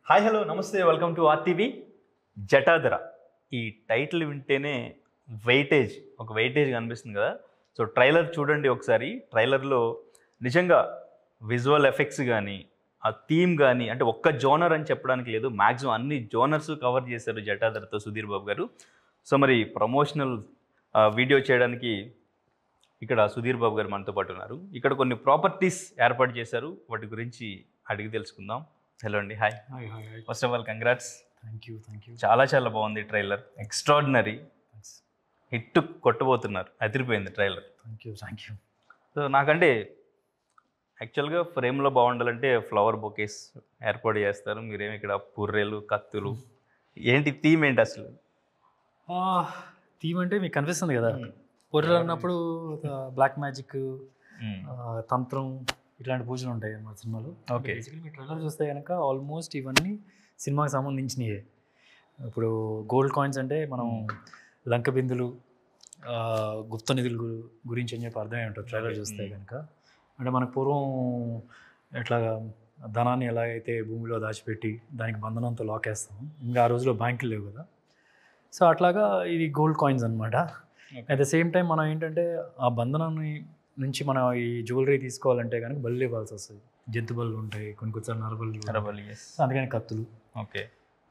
Hi hello నమస్తే welcome to RTV. Jatadhara ఈ title వింటేనే ఒక వెయిటేజ్ కనిపిస్తుంది కదా. సో ట్రైలర్ చూడండి ఒకసారి. ట్రైలర్లో నిజంగా విజువల్ ఎఫెక్ట్స్ కానీ ఆ థీమ్ కానీ అంటే ఒక్క జోనర్ అని చెప్పడానికి లేదు, మ్యాక్సిమం అన్ని జోనర్స్ కవర్ చేశారు జటాధరతో సుధీర్ బాబు గారు. సో మరి ప్రమోషనల్ వీడియో చేయడానికి ఇక్కడ సుధీర్ బాబు గారు మనతో పాటు ఉన్నారు. ఇక్కడ కొన్ని ప్రాపర్టీస్ ఏర్పాటు చేశారు, వాటి గురించి అడిగి తెలుసుకుందాం. హలో అండి, hi. First of all congrats. Thank you. చాలా బాగుంది ట్రైలర్, ఎక్స్ట్రాడినరీ హిట్ కొట్టబోతున్నారు, అదిరిపోయింది ట్రైలర్. Thank you. సో నాకంటే యాక్చువల్గా ఫ్రేమ్లో బాగుండాలంటే ఫ్లవర్ బొకేస్ ఏర్పాటు చేస్తారు, మీరేమి ఇక్కడ పుర్రెలు కత్తులు ఏంటి థీమ్ ఏంటి అసలు? థీమ్ అంటే మీకు కనిపిస్తుంది కదా, పొర్రెలు అన్నప్పుడు బ్లాక్ మ్యాజిక్, తంత్రం, ఇట్లాంటి పూజలు ఉంటాయి మా సినిమాలో. ఓకే, బేసికలీ మీ ట్రైలర్ చూస్తే కనుక ఆల్మోస్ట్ ఇవన్నీ సినిమాకి సంబంధించినవే. ఇప్పుడు గోల్డ్ కాయిన్స్ అంటే మనం లంక బిందులు, గుప్త నిధుల గురించి అని చెప్పి అర్థమై ఉంటుంది ట్రైలర్ చూస్తే కనుక. అంటే మనకు పూర్వం ఎట్లాగా ధనాన్ని ఎలాగైతే భూమిలో దాచిపెట్టి దానికి బంధనంతో లాక్ వేస్తాం, ఇంకా ఆ రోజులో బ్యాంకులు లేవు కదా. సో అట్లాగా ఇది గోల్డ్ కాయిన్స్ అనమాట. అట్ ద సేమ్ టైం మనం ఏంటంటే ఆ బంధనాన్ని నుంచి మనం ఈ జ్యువెలరీ తీసుకోవాలంటే కనుక బళ్ళు ఇవ్వాల్సి వస్తుంది. జంతు బళ్ళు ఉంటాయి, కొన్నిసార్లు నరబళ్ళు, అందుకని కత్తులు. ఓకే.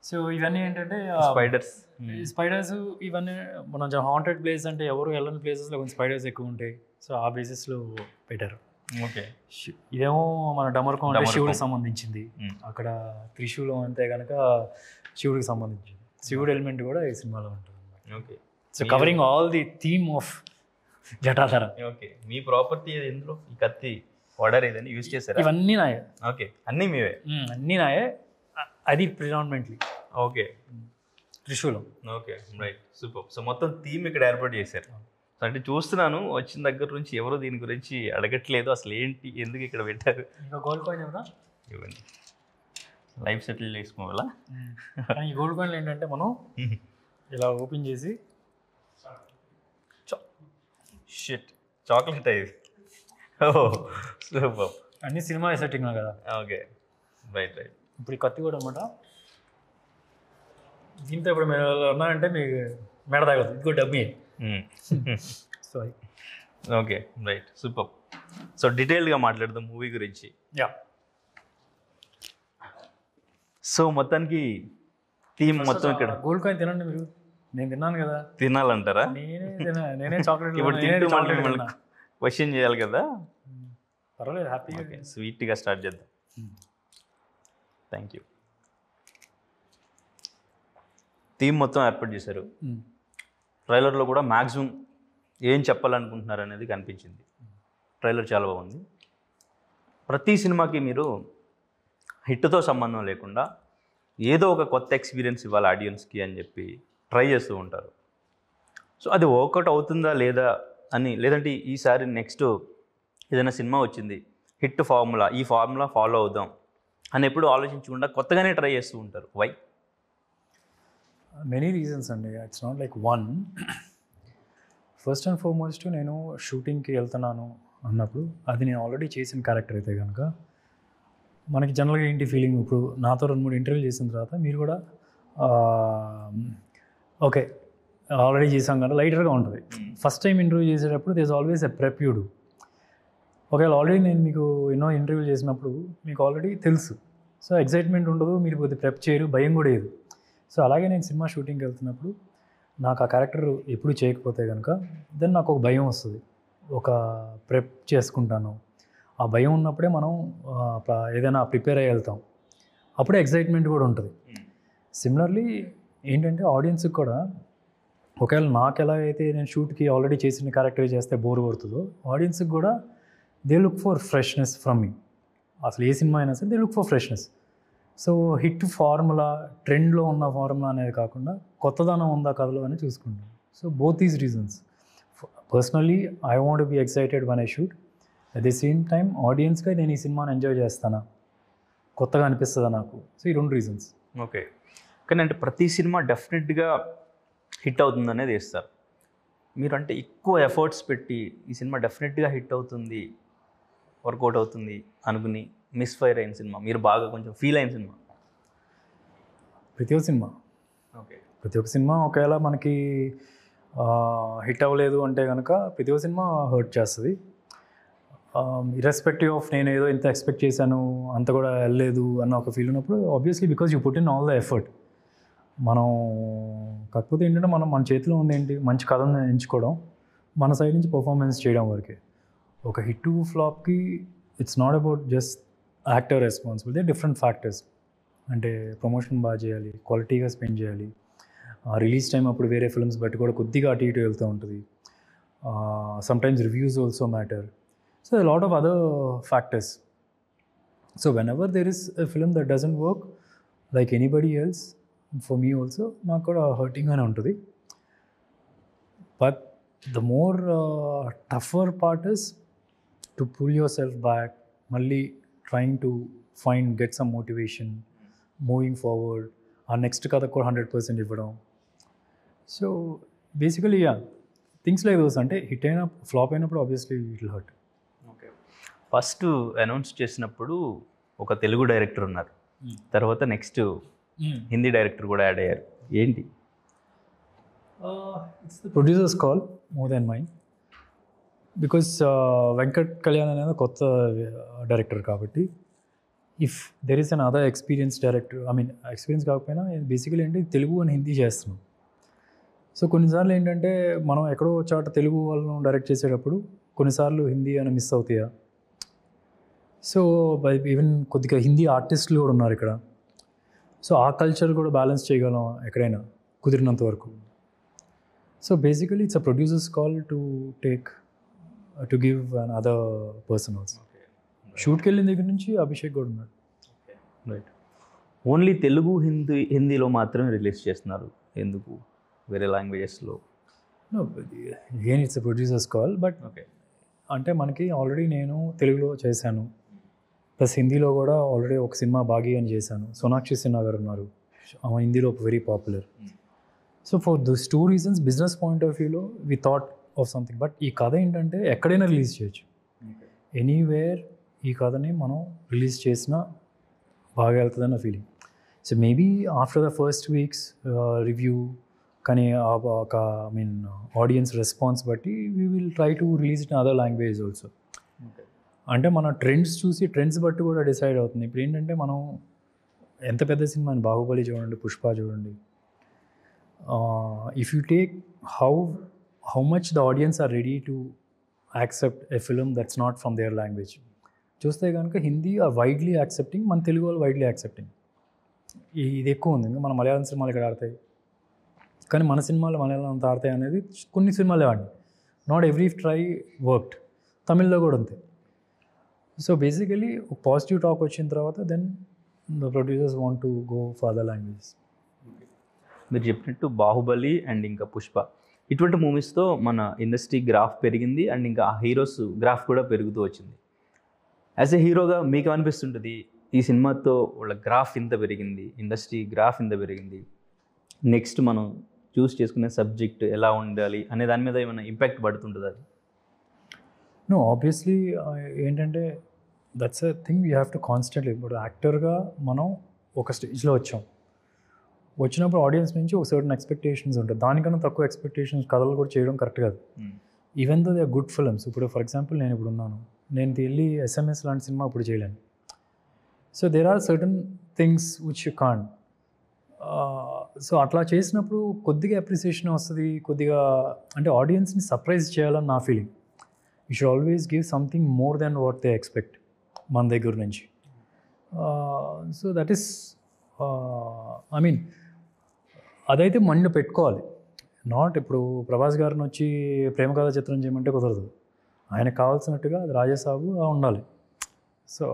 సో ఇవన్నీ ఏంటంటే స్పైడర్స్ ఇవన్నీ మనం హాంటెడ్ ప్లేస్ అంటే ఎవరు వెళ్ళని ప్లేసెస్లో కొంచెం స్పైడర్స్ ఎక్కువ ఉంటాయి. సో ఆ బేసిస్లో పెట్టారు. ఓకే. ఇదేమో మన డమరుకం అంటే శివుడికి సంబంధించింది, అక్కడ త్రిశూలం అంతే కనుక శివుడికి సంబంధించింది. శివుడు ఎలిమెంట్ కూడా ఈ సినిమాలో ఉంటుంది. Okay. So covering all the theme of Jatadhara. Okay. మీ ప్రాపర్టీ ఎందులో ఈ కత్తి ఆర్డర్ ఏదని యూజ్ చేశారా? ఇవన్నీ నాయే. ఓకే, అన్నీ మీవే? అన్నీ నాయే. అది ప్రిడామినెంట్లీ ఓకే, త్రిశూలం. Okay, right, super. సో మొత్తం థీమ్ ఇక్కడ ఏర్పాటు చేశారు. సో అంటే చూస్తున్నాను వచ్చిన దగ్గర నుంచి ఎవరు దీని గురించి అడగట్లేదు, అసలు ఏంటి ఎందుకు ఇక్కడ పెట్టారు. ఇంకా గోల్డ్ కాయిన్ ఎవరా ఇవ్వండి, లైఫ్ సెటిల్ చేసుకోవాలా. ఈ గోల్డ్ కాయిన్లు ఏంటంటే మనం ఇలా ఓపెన్ చేసి షిట్ చాక్లెట్ అయ్యేది. ఓ సూపర్. అన్ని సినిమా సెట్టింగ్ కదా. Okay, right. ఇప్పుడు ఈ కత్తి కూడా అనమాట. దీంతో ఇప్పుడు మీరు ఉన్నారంటే మీకు మెడ తాగదు, ఇంకో డబ్బి. So okay, right, super. So డీటెయిల్గా మాట్లాడదాం మూవీ గురించి. యా. సో మొత్తానికి థీమ్ మొత్తం ఇక్కడ గోల్డ్ కాయిన్ తినండి మీరు. నేను తిన్నాను కదా. తినాలంటారా? నేనే చాక్లెట్ ఇప్పుడు తింటూ మళ్ళీ క్వశ్చన్ చేయాలి కదా. పర్వాలేదు, హ్యాపీగా. ఓకే, స్వీట్గా స్టార్ట్ చేద్దాం. Thank you. థీమ్ మొత్తం ఏర్పాటు చేశారు. ట్రైలర్లో కూడా మ్యాక్సిమం ఏం చెప్పాలనుకుంటున్నారు అనేది కనిపించింది. ట్రైలర్ చాలా బాగుంది. ప్రతి సినిమాకి మీరు హిట్తో సంబంధం లేకుండా ఏదో ఒక కొత్త ఎక్స్పీరియన్స్ ఇవ్వాలి ఆడియన్స్కి అని చెప్పి ట్రై చేస్తూ ఉంటారు. సో అది వర్కౌట్ అవుతుందా లేదా అని, లేదంటే ఈసారి నెక్స్ట్ ఏదైనా సినిమా వచ్చింది హిట్ ఫార్ములా, ఈ ఫార్ములా ఫాలో అవుదాం అని ఎప్పుడు ఆలోచించకుండా కొత్తగానే ట్రై చేస్తూ ఉంటారు. వై? మెనీ రీజన్స్ అండి. It's not like one. First and foremost నేను షూటింగ్కి వెళ్తున్నాను అన్నప్పుడు అది నేను ఆల్రెడీ చేసిన క్యారెక్టర్ అయితే కనుక మనకి జనరల్గా ఏంటి ఫీలింగ్, ఇప్పుడు నాతో 2-3 ఇంటర్వ్యూ చేసిన తర్వాత మీరు కూడా ఓకే ఆల్రెడీ చేసాం కదా లైటర్గా ఉంటుంది. ఫస్ట్ టైం ఇంటర్వ్యూ చేసేటప్పుడు this always a prep you do. ఒకవేళ ఆల్రెడీ నేను మీకు ఎన్నో ఇంటర్వ్యూలు చేసినప్పుడు మీకు ఆల్రెడీ తెలుసు, సో ఎక్సైట్మెంట్ ఉండదు, మీరు కొద్దిగా ప్రెప్ చేయరు, భయం కూడా లేదు. సో అలాగే నేను సినిమా షూటింగ్కి వెళ్తున్నప్పుడు నాకు ఆ క్యారెక్టర్ ఎప్పుడు చేయకపోతే కనుక దెన్ నాకు ఒక భయం వస్తుంది, ఒక ప్రెప్ చేసుకుంటాను. ఆ భయం ఉన్నప్పుడే మనం ఏదైనా ప్రిపేర్ అయ్యి వెళ్తాం, అప్పుడే ఎక్సైట్మెంట్ కూడా ఉంటుంది. సిమిలర్లీ ఏంటంటే ఆడియన్స్కి కూడా ఒకవేళ నాకు ఎలా అయితే నేను షూట్కి ఆల్రెడీ చేసిన క్యారెక్టర్ చేస్తే బోర్ కొడుతుందో, ఆడియన్స్కి కూడా they look for freshness from మీ. అసలు ఏ సినిమా అయినా సరే they look for freshness. So hit formula, ట్రెండ్లో ఉన్న ఫార్ములా అనేది కాకుండా కొత్తదనం ఉందా కథలో అని చూసుకుంటాం. So both these reasons. Personally I want be excited one I shoot. At the same time ఆడియన్స్గా నేను ఈ సినిమాని ఎంజాయ్ చేస్తానా, కొత్తగా అనిపిస్తుందా నాకు. సో ఈ 2 రీజన్స్. ఓకే. కానీ అంటే ప్రతి సినిమా డెఫినెట్గా హిట్ అవుతుంది అనేది వేస్తారు. మీరు అంటే ఎక్కువ ఎఫర్ట్స్ పెట్టి ఈ సినిమా డెఫినెట్గా హిట్ అవుతుంది, వర్కౌట్ అవుతుంది అనుకుని మిస్ఫైర్ అయిన సినిమా, మీరు బాగా కొంచెం ఫీల్ అయిన సినిమా? ప్రతి ఒక్క సినిమా ఓకే. ప్రతి ఒక్క సినిమా ఒకవేళ మనకి హిట్ అవ్వలేదు అంటే కనుక ప్రతి ఒక్క సినిమా హర్ట్ చేస్తుంది. ఇర్రెస్పెక్టివ్ ఆఫ్ నేను ఏదో ఇంత ఎక్స్పెక్ట్ చేశాను అంత కూడా వెళ్ళలేదు అన్న ఒక ఫీల్ ఉన్నప్పుడు obviously because you put in all the effort. మనం కాకపోతే ఏంటంటే మన చేతిలో ఉంది ఏంటి, మంచి కథను ఎంచుకోవడం, మన సైడ్ నుంచి పర్ఫార్మెన్స్ చేయడం వరకే. ఒక హిట్ ఫ్లాప్కి it's not about just actor responsibility, different factors. అంటే ప్రమోషన్ బాగా చేయాలి, క్వాలిటీగా స్పెండ్ చేయాలి, రిలీజ్ టైం అప్పుడు వేరే ఫిల్మ్స్ బట్టి కూడా కొద్దిగా అటు ఇటు వెళ్తూ ఉంటుంది. Sometimes reviews also matter. So a lot of other factors. So whenever there is a film that doesn't work like anybody else, for me also నాకు కూడా హర్టింగ్గానే ఉంటుంది. But the more tougher part is to pull yourself back, మళ్ళీ trying to get some motivation, moving forward, ఆ next కథకు కూడా 100% ఇవ్వడం. So basically things like those. అంటే హిట్ అయిన ఫ్లాప్ అయినప్పుడు obviously it will hurt. Okay. First announce చేసినప్పుడు ఒక తెలుగు డైరెక్టర్ ఉన్నారు, తర్వాత నెక్స్ట్ హిందీ డైరెక్టర్ కూడా యాడ్ అయ్యారు. ఏంటి? It's the producers call more than mine. Because Venkat Kalyan అనేది కొత్త డైరెక్టర్ కాబట్టి, if there is an other experience director, experience కాకపోయినా బేసికలీ ఏంటి తెలుగు అండ్ హిందీ చేస్తున్నాం. సో కొన్నిసార్లు ఏంటంటే మనం ఎక్కడో చోట తెలుగు వాళ్ళను డైరెక్ట్ చేసేటప్పుడు కొన్నిసార్లు హిందీ అని మిస్ అవుతాయా. సో ఈవెన్ కొద్దిగా హిందీ ఆర్టిస్టులు కూడా ఉన్నారు ఇక్కడ. సో ఆ కల్చర్ కూడా బ్యాలెన్స్ చేయగలం ఎక్కడైనా కుదిరినంత వరకు. So basically it's a producers call to give another person also. షూట్కి వెళ్ళిన దగ్గర నుంచి అభిషేక్ కూడా ఉన్నాడు. రైట్. ఓన్లీ తెలుగు హిందీలో మాత్రమే రిలీజ్ చేస్తున్నారు, ఎందుకు వేరే లాంగ్వేజెస్లో? Again it's a producers call. But okay, అంటే మనకి ఆల్రెడీ నేను తెలుగులో చేశాను, ప్లస్ హిందీలో కూడా ఆల్రెడీ ఒక సినిమా బాగి అని చేశాను. సోనాక్షి సిన్హా గారు ఉన్నారు, ఆమె హిందీలో very popular. So for this 2 reasons, business point of వ్యూలో we thought of something. But ఈ కథ ఏంటంటే ఎక్కడైనా రిలీజ్ చేయొచ్చు, ఎనీవేర్ ఈ కథని మనం రిలీజ్ చేసినా బాగా వెళ్తుందన్న feeling. So maybe after the first weeks review కానీ ఒక ఆడియన్స్ రెస్పాన్స్ బట్టి we will try to release it in other language also. అంటే మన ట్రెండ్స్ చూసి ట్రెండ్స్ బట్టి కూడా డిసైడ్ అవుతుంది. ఇప్పుడు ఏంటంటే మనం ఎంత పెద్ద సినిమా అని బాహుబలి చూడండి, పుష్ప చూడండి, if you take how much the audience are ready to accept a film that's not from their language చూస్తే కనుక హిందీ ఆర్ వైడ్లీ యాక్సెప్టింగ్, మన తెలుగు వాళ్ళు వైడ్లీ యాక్సెప్టింగ్. ఇది ఎక్కువ ఉంది. ఇంకా మన మలయాళం సినిమాలు ఇక్కడ ఆడతాయి కానీ మన సినిమాలు మలయాళం అంత ఆడతాయి అనేది కొన్ని సినిమాలే ఆడి. Not every try worked. తమిళ్లో కూడా అంతే. సో బేసికలీ పాజిటివ్ టాక్ వచ్చిన తర్వాత then the producers want to go for other languages. మీరు చెప్పినట్టు బాహుబలి అండ్ ఇంకా పుష్ప ఇటువంటి మూవీస్తో మన ఇండస్ట్రీ గ్రాఫ్ పెరిగింది అండ్ ఇంకా హీరోస్ గ్రాఫ్ కూడా పెరుగుతూ వచ్చింది. యాజ్ ఎ హీరోగా మీకు అనిపిస్తుంటుంది ఈ సినిమాతో వాళ్ళ గ్రాఫ్ ఇంత పెరిగింది, ఇండస్ట్రీ గ్రాఫ్ ఇంత పెరిగింది, నెక్స్ట్ మనం చూస్ చేసుకునే సబ్జెక్ట్ ఎలా ఉండాలి అనే దాని మీద ఏమైనా ఇంపాక్ట్ పడుతుంటుంది? అది నో, ఆబ్వియస్లీ ఏంటంటే that's a thing you have to constantly. ఇప్పుడు యాక్టర్గా మనం ఒక స్టేజ్లో వచ్చినప్పుడు ఆడియన్స్ నుంచి ఒక సర్టన్ ఎక్స్పెక్టేషన్స్ ఉంటాయి. దానికన్నా తక్కువ ఎక్స్పెక్టేషన్స్ కథలు కూడా చేయడం కరెక్ట్ కాదు. Even though they are good films. ఇప్పుడు ఫర్ ఎగ్జాంపుల్ నేను ఇప్పుడు ఉన్నాను, నేను వెళ్ళి SMS లాంటి సినిమా ఇప్పుడు చేయలేను. So there are certain things which you can't. So అట్లా చేసినప్పుడు కొద్దిగా అప్రిసియేషన్ వస్తుంది, కొద్దిగా అంటే ఆడియన్స్ని సర్ప్రైజ్ చేయాలని నా feeling. You should always give something more than what they expect మన దగ్గర నుంచి. సో దట్ ఈస్ అదైతే మైండ్లో పెట్టుకోవాలి. నాట్ ఇప్పుడు ప్రభాస్ గారిని వచ్చి ప్రేమ కథ చిత్రం చేయమంటే కుదరదు. ఆయనకు కావాల్సినట్టుగా అది రాజాసాబు ఉండాలి. So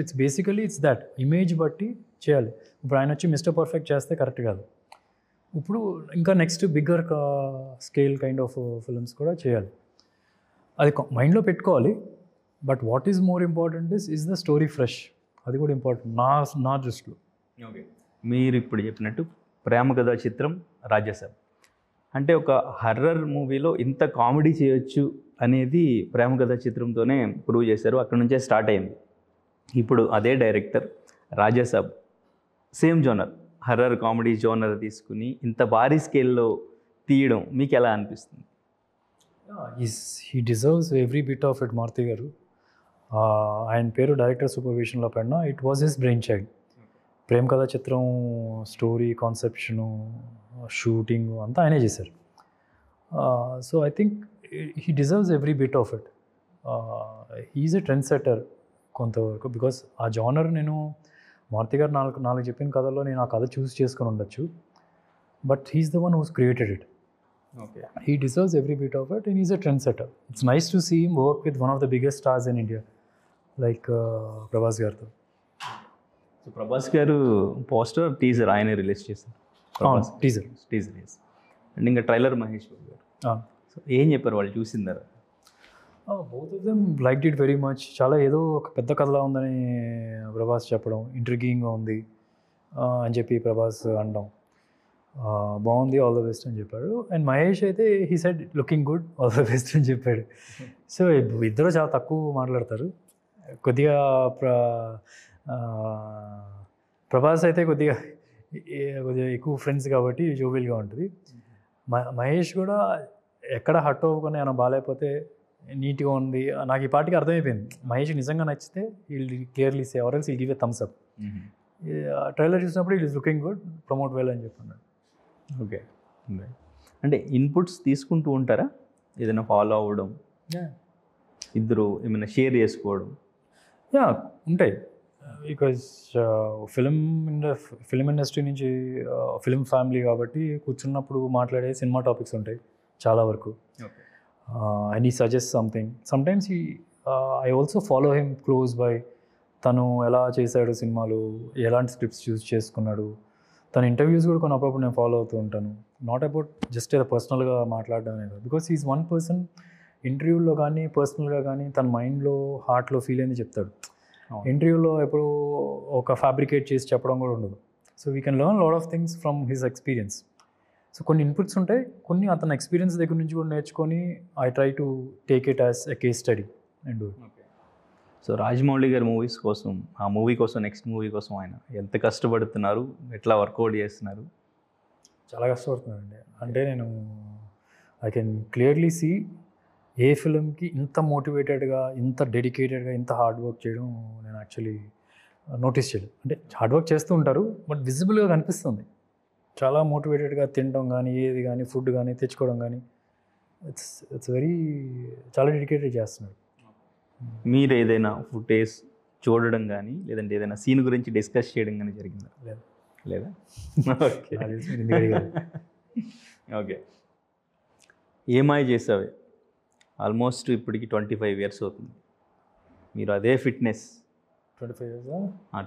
it's basically it's that image బట్టి చేయాలి. ఇప్పుడు ఆయన వచ్చి మిస్టర్ పర్ఫెక్ట్ చేస్తే కరెక్ట్ కాదు. ఇప్పుడు ఇంకా next bigger scale kind of films కూడా చేయాలి. అది మైండ్లో పెట్టుకోవాలి. But what is more important is the story fresh. అది కూడా ఇంపార్టెంట్ నా దృష్టిలో. ఓకే, మీరు ఇప్పుడు చెప్పినట్టు ప్రేమ కథా చిత్రం రాజాసాబ్ అంటే ఒక హర్రర్ మూవీలో ఇంత కామెడీ చేయొచ్చు అనేది ప్రేమ కథా చిత్రంతోనే ప్రూవ్ చేశారు. అక్కడ నుంచే స్టార్ట్ అయింది. ఇప్పుడు అదే director Raja Saab same genre horror comedy genre తీసుకుని ఇంత భారీ స్కేల్లో తీయడం మీకు ఎలా అనిపిస్తుంది? He deserves every bit of it. Maruthi garu ఆయన పేరు డైరెక్టర్ సూపర్విజన్లో పడినా it was his brain child. Prem Katha Chitram story conception shooting అంతా ఆయనే చేశారు. So I think he deserves every bit of it. He's a trend setter కొంతవరకు. బికాస్ ఆ జానర్ నేను మారుతి గారు నాలుగు చెప్పిన కథల్లో నేను ఆ కథ చూస్ చేసుకొని ఉండొచ్చు, but he's the one who's created it. Okay, He deserves every bit of it and he's a trendsetter. It's nice to see him work with one of the biggest stars in India, like Prabhas Gartho. So Prabhas గారు poster teaser ఆయనే release చేశారు. Teaser. Teaser and ఇంకా trailer Mahesh Babu గారు. So ఏం చెప్పారు వాళ్ళు చూసిందారా? Both of them liked it very much. చాలా ఏదో ఒక పెద్ద కథలా ఉందని ప్రభాస్ చెప్పడం, ఇంట్రిగింగ్గా ఉంది అని చెప్పి ప్రభాస్ అనడం, బాగుంది ఆల్ ద బెస్ట్ అని చెప్పాడు. అండ్ మహేష్ అయితే he said looking good all the best అని చెప్పాడు. సో ఇద్దరు చాలా తక్కువ మాట్లాడతారు. కొద్దిగా ప్రభాస్ అయితే కొద్దిగా ఎక్కువ ఫ్రెండ్స్ కాబట్టి జోబిల్గా ఉంటుంది. మహేష్ కూడా ఎక్కడ హట్ అవ్వకుండా ఏమైనా బాగాలేకపోతే నీట్గా ఉంది. నాకు ఈ పాటికి అర్థమైపోయింది మహేష్ నిజంగా నచ్చితే వీళ్ళు clearly say or else will give a thumbs up. Trailer చూసినప్పుడు it is looking good, promote well అని చెప్పన్నాడు. ఓకే, అంటే ఇన్పుట్స్ తీసుకుంటూ ఉంటారా? ఏదైనా ఫాలో అవ్వడం, ఇద్దరు ఏమైనా షేర్ చేసుకోవడం? ఉంటాయి. బికాజ్ ఫిలిం ఇండస్ట్రీ నుంచి ఫిలిం ఫ్యామిలీ కాబట్టి కూర్చున్నప్పుడు మాట్లాడే సినిమా టాపిక్స్ ఉంటాయి చాలా వరకు. అండ్ ఈ suggest something. Sometimes I also follow him close by. తను ఎలా చేశాడు సినిమాలు, ఎలాంటి స్క్రిప్ట్స్ చూస్ చేసుకున్నాడు, తన ఇంటర్వ్యూస్ కూడా కొన్ని అప్పుడప్పుడు నేను ఫాలో అవుతూ ఉంటాను. నాట్ అబౌట్ జస్ట్ ఏదో పర్సనల్గా మాట్లాడడం అనేది, బికాస్ ఈజ్ వన్ పర్సన్. ఇంటర్వ్యూలో కానీ పర్సనల్గా కానీ తన మైండ్లో హార్ట్లో ఫీల్ అయింది చెప్తాడు. ఇంటర్వ్యూలో ఎప్పుడు ఒక ఫ్యాబ్రికేట్ చేసి చెప్పడం కూడా ఉండదు. So we can learn lot of things from his experience. So కొన్ని ఇన్పుట్స్ ఉంటాయి, కొన్ని అతని ఎక్స్పీరియన్స్ దగ్గర నుంచి కూడా నేర్చుకొని I try to take it as a case study and do it. So Rajamouli గారి మూవీస్ కోసం, ఆ మూవీ కోసం, నెక్స్ట్ మూవీ కోసం ఆయన ఎంత కష్టపడుతున్నారు, ఎట్లా వర్కౌట్ చేస్తున్నారు? చాలా కష్టపడుతున్నానండి. అంటే నేను ఐ కెన్ క్లియర్లీ సీ ఏ ఫిలింకి ఇంత మోటివేటెడ్గా, ఇంత డెడికేటెడ్గా, ఇంత హార్డ్ వర్క్ చేయడం నేను యాక్చువల్లీ నోటీస్ చేయలేదు. అంటే హార్డ్ వర్క్ చేస్తూ ఉంటారు, బట్ విజిబుల్గా కనిపిస్తుంది. చాలా మోటివేటెడ్గా తినడం కానీ, ఏది కానీ, ఫుడ్ కానీ తెచ్చుకోవడం కానీ, ఇట్స్ వెరీ చాలా డెడికేటెడ్ చేస్తున్నారు. మీరు ఏదైనా ఫుటేజ్ చూడడం కానీ, లేదంటే ఏదైనా సీన్ గురించి డిస్కస్ చేయడం కానీ జరిగిందా? లేదా? ఓకే. ఏమాయి చేసావే ఆల్మోస్ట్ ఇప్పటికి 25 years అవుతుంది. మీరు అదే fitness 25 years?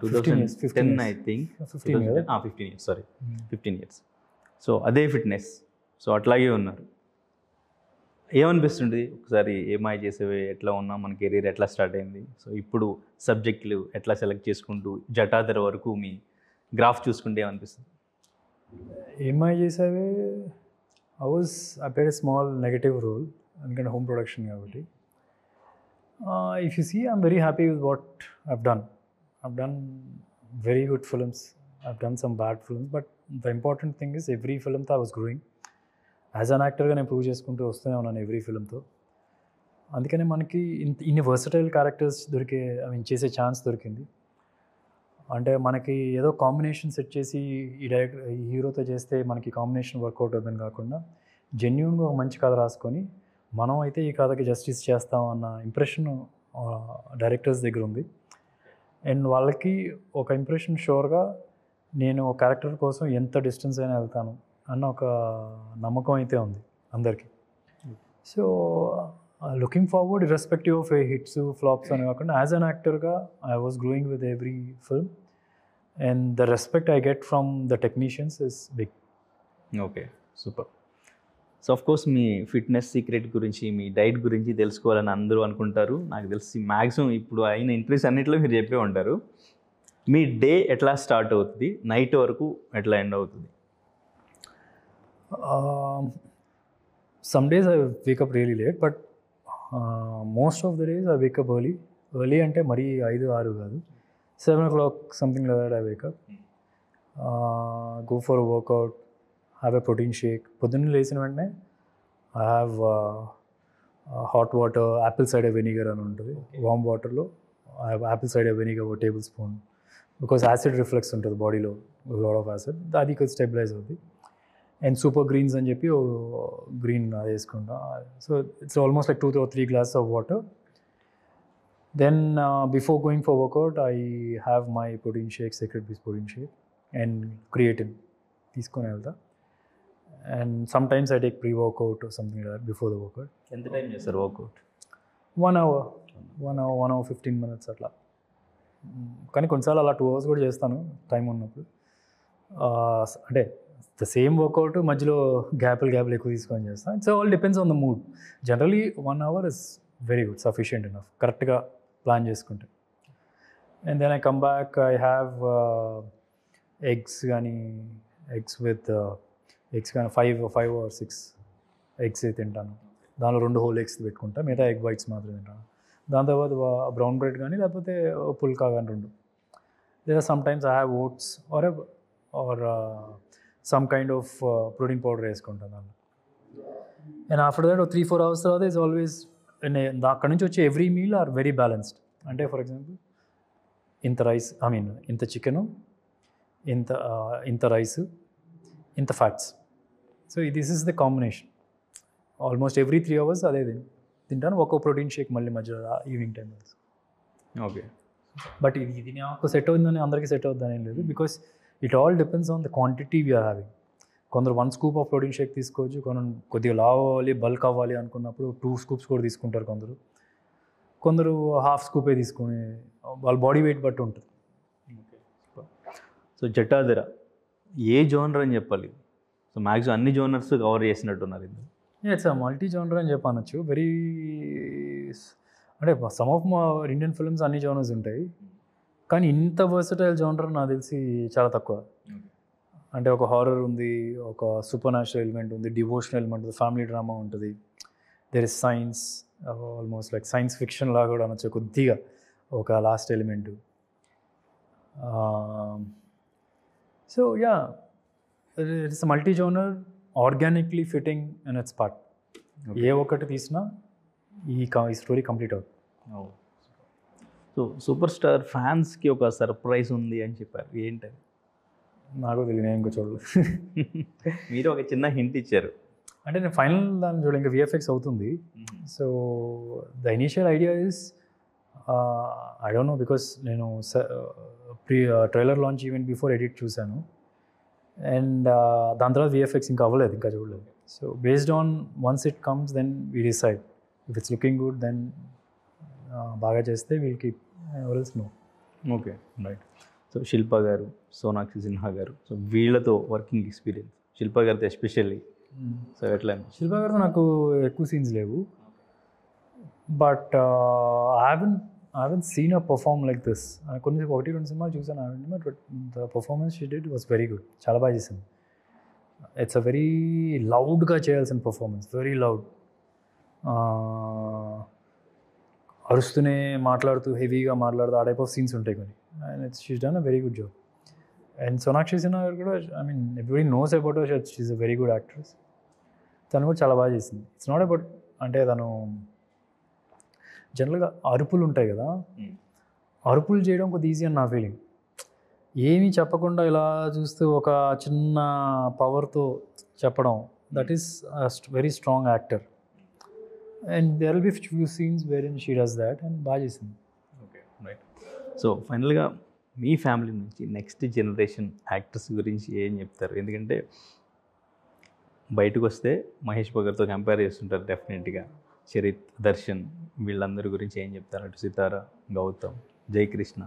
2010 I think. 15 years, sorry 15 years. So అదే ఫిట్నెస్, సో అట్లాగే ఉన్నారు. ఏమనిపిస్తుంది ఒకసారి ఏమాయి చేసేవి, ఎట్లా ఉన్నా, మన కెరీర్ ఎట్లా స్టార్ట్ అయింది, సో ఇప్పుడు సబ్జెక్టులు ఎట్లా సెలెక్ట్ చేసుకుంటూ జటాధర వరకు మీ గ్రాఫ్ చూసుకుంటే ఏమనిపిస్తుంది? ఏమాయి చేసేవి I played a small negative role, ఎందుకంటే హోమ్ ప్రొడక్షన్ కాబట్టి. If you see I'm very happy with what I've done very good films, I've done some bad films, but the important thing is every ఫిల్మ్తో I was growing. As an యాక్టర్గా నేను prove చేసుకుంటూ వస్తూనే ఉన్నాను every ఫిల్మ్తో. అందుకనే మనకి ఇన్ని versatile characters చేసే ఛాన్స్ దొరికింది. అంటే మనకి ఏదో కాంబినేషన్ సెట్ చేసి ఈ హీరోతో చేస్తే మనకి కాంబినేషన్ వర్కౌట్ అవుతుంది కాకుండా, జెన్యూన్గా ఒక మంచి కథ రాసుకొని మనం అయితే ఈ కథకి జస్టిస్ చేస్తాం అన్న ఇంప్రెషన్ డైరెక్టర్స్ దగ్గర ఉంది. అండ్ వాళ్ళకి ఒక ఇంప్రెషన్ షూర్గా నేను ఒక క్యారెక్టర్ కోసం ఎంత డిస్టెన్స్ అయినా వెళ్తాను అన్న ఒక నమ్మకం అయితే ఉంది అందరికీ. So looking forward irrespective of hits flops అని కాకుండా, యాజ్ అన్ యాక్టర్గా I was growing with every film and the respect I get from the technicians is big. Okay, super. So of course మీ ఫిట్నెస్ సీక్రెట్ గురించి, మీ diet గురించి తెలుసుకోవాలని అందరూ అనుకుంటారు. నాకు తెలిసి మ్యాక్సిమం ఇప్పుడు అయిన ఇంటర్వ్యూస్ అన్నింటిలో మీరు చెప్పే ఉంటారు. మీ డే ఎట్లా స్టార్ట్ అవుతుంది, నైట్ వరకు ఎట్లా ఎండ్ అవుతుంది? Some days I wake up really late, but most of the days I wake up early. Early అంటే మరీ 5-6 కాదు, 7 o'clock something like that I wake up. go for a workout, have a protein shake. పొద్దున్న లేచిన వెంటనే I have hot water apple cider vinegar అని ఉంటుంది. Warm వాటర్లో I have apple cider vinegar ఒక tablespoon, because acid reflux ఉంటుంది బాడీలో, lot of acid, అది కొంచెం స్టెబిలైజ్ అవుతుంది. అండ్ సూపర్ గ్రీన్స్ అని చెప్పి గ్రీన్ అది వేసుకుంటా. So it's almost like 2 or 3 glasses of water. Then before going for workout, I have my protein shake, Sacred Beast protein shake, and creatine తీసుకొని వెళ్తా. And sometimes I take pre-workout or something like that before the workout. ఎంత time చేస్తారు work out? 1 hour, 1 hour 15 minutes అట్లా. కానీ కొన్నిసార్లు అలా 2 hours కూడా చేస్తాను టైం ఉన్నప్పుడు. అంటే ద సేమ్ వర్కౌట్ మధ్యలో గ్యాప్లు ఎక్కువ తీసుకొని చేస్తాను. It's all depends on the mood. Generally 1 hour is very good, sufficient enough, కరెక్ట్గా ప్లాన్ చేసుకుంటే. And then I come back, I have eggs కానీ ఎగ్స్ కానీ 5 or 6 ఎగ్స్ తింటాను. దానిలో 2 whole eggs పెట్టుకుంటా, మిగతా ఎగ్ వైట్స్ మాత్రం తింటాను. దాని తర్వాత బ్రౌన్ బ్రెడ్ కానీ లేకపోతే పుల్కా కానీ 2. లేదా sometimes I have oats or some kind of protein powder వేసుకుంటాను దాన్ని. అండ్ ఆఫ్టర్ దట్ 3-4 hours తర్వాత ఇస్ ఆల్వేస్ అక్కడ నుంచి వచ్చే every meal are very balanced. అంటే ఫర్ ఎగ్జాంపుల్ ఇంత రైస్, ఇంత చికెను, ఇంత రైస్, ఇంత fats. So this is the combination. Almost every 3 hours అదే తింటాను. ఒక్కో ప్రోటీన్ షేక్ మళ్ళీ మధ్య ఈవినింగ్ టైం. ఓకే. బట్ ఇది నాకు సెట్ అవుతుందని అందరికీ సెట్ అవుతుందని ఏం లేదు, because it all depends on the quantity we're having. కొందరు 1 scoop ఆఫ్ ప్రోటీన్ షేక్ తీసుకోవచ్చు, కొద్దిగా లావ్ అవ్వాలి, బల్క్ అవ్వాలి అనుకున్నప్పుడు 2 scoops కూడా తీసుకుంటారు కొందరు ½ scoop తీసుకొని, వాళ్ళ బాడీ వెయిట్ బట్టి ఉంటుంది. సో జటాధర ఏ జోనర్ అని చెప్పాలి? సో మ్యాక్సిమం అన్ని జోనర్స్ కవర్ చేసినట్టున్నారు ఇది. ఇట్స్ మల్టీ జోనర్ అని చెప్పనొచ్చు. వెరీ అంటే సమ్ ఆఫ్ మా ఇండియన్ ఫిల్మ్స్ అన్ని జోనర్స్ ఉంటాయి, కానీ ఇంత వర్సటైల్ జోనర్ నాకు తెలిసి చాలా తక్కువ. అంటే ఒక హారర్ ఉంది, ఒక సూపర్ న్యాచురల్ ఎలిమెంట్ ఉంది, డివోషనల్ ఎలిమెంట్ ఉంది, ఫ్యామిలీ డ్రామా ఉంటుంది, there is science, almost like science fiction లాగా కూడా అనొచ్చు కొద్దిగా, ఒక lost element. So yeah, it's multi genre, organically fitting in its part. ఏ ఒక్కటి తీసినా ఈ స్టోరీ కంప్లీట్ అవుతుంది. సో సూపర్ స్టార్ ఫ్యాన్స్కి ఒక సర్ప్రైజ్ ఉంది అని చెప్పారు, ఏంటది? నాకు తెలియదు, నేను ఇంకా చూడలేదు. మీరు ఒక చిన్న హింట్ ఇచ్చారు. అంటే నేను ఫైనల్ దాన్ని చూడ, ఇంకా విఎఫ్ఎక్స్ అవుతుంది. So the initial idea is I don't know, because నేను trailer launch event before edit చూశాను, అండ్ దాని తర్వాత విఎఫ్ఎక్స్ ఇంకా అవ్వలేదు, ఇంకా చూడలేదు. So based on once it comes then we decide if it's looking good, then బాగా చేస్తే we'll keep, or else no. Okay, right. So Shilpa garu, Sonakshi Sinha గారు, సో వీళ్ళతో వర్కింగ్ ఎక్స్పీరియన్స్, శిల్ప గారితో ఎస్పెషల్లీ, సో ఎట్లా? శిల్ప గారితో నాకు ఎక్కువ సీన్స్ లేవు, but I haven't seen her perform like this. కొన్ని 1-2 సినిమాలు చూసాను, but the performance she did was very good, చాలా బాగా చేసింది. ఇట్స్ అ వెరీ లౌడ్గా చేయాల్సిన పర్ఫార్మెన్స్, వెరీ లౌడ్, అరుస్తూనే మాట్లాడుతూ హెవీగా మాట్లాడుతూ ఆ టైప్ ఆఫ్ సీన్స్ ఉంటాయి కొన్ని, and she's done a very good job. And Sonakshi Sinha garu కూడా, everybody knows about her, she's a very good actress. తను కూడా చాలా బాగా చేసింది. ఇట్స్ నాట్ అబౌట్, అంటే తను జనరల్గా అరుపులు ఉంటాయి కదా, అరుపులు చేయడం కొద్ది ఈజీ అని నా ఫీలింగ్. ఏమీ చెప్పకుండా ఇలా చూస్తూ ఒక చిన్న పవర్తో చెప్పడం, that is very strong actor. And there will be few scenes where in she does that, and బాగా చేసింది. Okay, right. సో ఫైనల్గా మీ ఫ్యామిలీ నుంచి నెక్స్ట్ జనరేషన్ యాక్టర్స్ గురించి ఏం చెప్తారు? ఎందుకంటే బయటకు వస్తే మహేష్ భగత్తో కంపేర్ చేస్తుంటారు డెఫినెట్గా, చరిత్, దర్శన్, వీళ్ళందరి గురించి ఏం చెప్తారు? అటు సితార, గౌతమ్, జయకృష్ణ,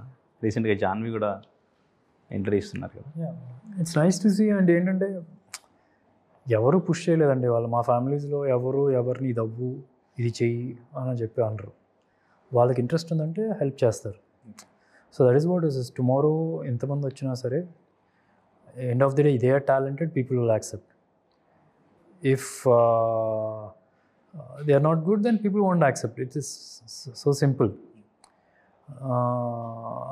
రీసెంట్గా జాన్వి కూడా ఎంట్రీ ఇస్తున్నారు కదా. It's nice to see. And ఏంటంటే ఎవరు పుష్ చేయలేదండి వాళ్ళు, మా ఫ్యామిలీస్లో ఎవరిని ఇది అవ్వు, ఇది చెయ్యి అని చెప్పి అనరు. వాళ్ళకి ఇంట్రెస్ట్ ఉందంటే హెల్ప్ చేస్తారు. So that is what is. Tomorrow ఎంతమంది వచ్చినా సరే, end of the day they are talented, people will accept. If they are not good, then people won't accept. It is so simple.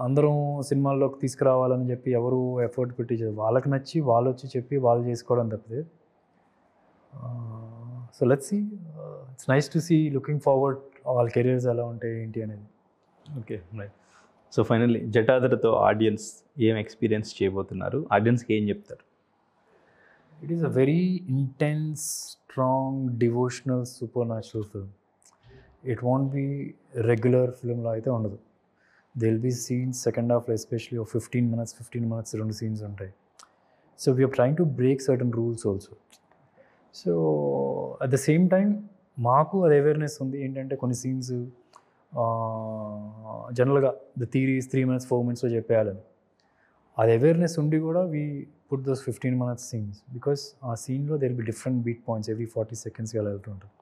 అందరం సినిమాల్లోకి తీసుకురావాలని చెప్పి ఎవరు ఎఫర్ట్ పెట్టి వాళ్ళకి నచ్చి వాళ్ళు వచ్చి చెప్పి వాళ్ళు చేసుకోవడం తప్పితే. So let's see, it's nice to see, looking forward వాళ్ళ కెరియర్స్ ఎలా ఉంటాయి ఏంటి అనేది. Okay right. సో ఫైనల్లీ జటాధరతో ఆడియన్స్ ఏం ఎక్స్పీరియన్స్ చేయబోతున్నారు, ఆడియన్స్కి ఏం చెప్తారు? It is a very intense, strong, devotional, supernatural film. It won't be regular ఫిల్మ్లో అయితే ఉండదు. There will be scenes second హాఫ్లో ఎస్పెషలీ ఒక 15 minutes 2 సీన్స్ ఉంటాయి. So we're trying to break certain rules also. So at the same time మాకు అది awareness ఉంది ఏంటంటే కొన్ని సీన్స్ జనరల్గా ద థియరీస్ 3 minutes 4 minutesలో చెప్పేయాలని. అది అవేర్నెస్ ఉండి కూడా we put those 15 minutes scenes because ఆ సీన్లో there be different beat points every 40 seconds అలా వెళ్తుంటారు.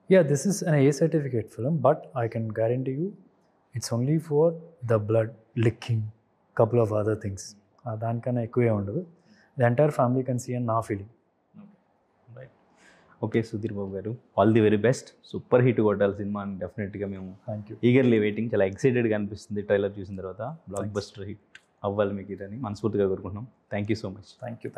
Yeah, this is an A certificate film, but I can guarantee you it's only for the blood licking, couple of other things. దానికన్నా ఎక్కువే ఉండదు. The entire family can see and నా feeling. Right. Okay Sudheer Babu గారు, all the very best. Super hit కొట్టాలి cinema అని డెఫినెట్గా మేము thank you. Eagerly waiting. చాలా ఎక్సైటెడ్గా అనిపిస్తుంది ట్రైలర్ చూసిన తర్వాత. బ్లాక్ బస్టర్ హిట్ అవ్వాలి మీకు ఇదని మనస్ఫూర్తిగా కోరుకుంటున్నాం. Thank you so much. Thank you.